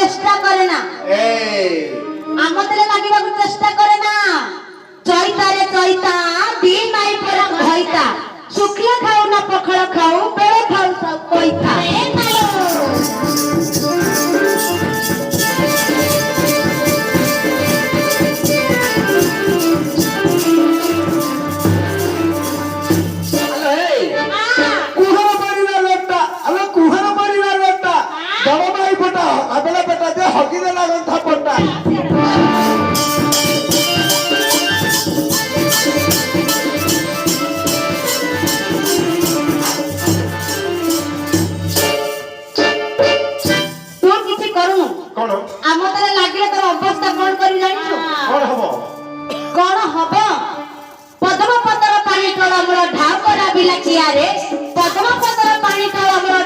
চেষ্টা করে না আমাদের লাগিବାକୁ চেষ্টা করে না চৈতারে চৈতা দি নাই পরম হইতা শুক্লা খাও না পখাল খাও বেড়ে খাও সব কইতা আমাদের লাগিলে তোর অবস্থা কোন করি জানিছু কোন হব পদ্মপত্র পানি তল আমার ঢাকরা বিলাচিয়ারে পদ্মপত্র পানি তল আমার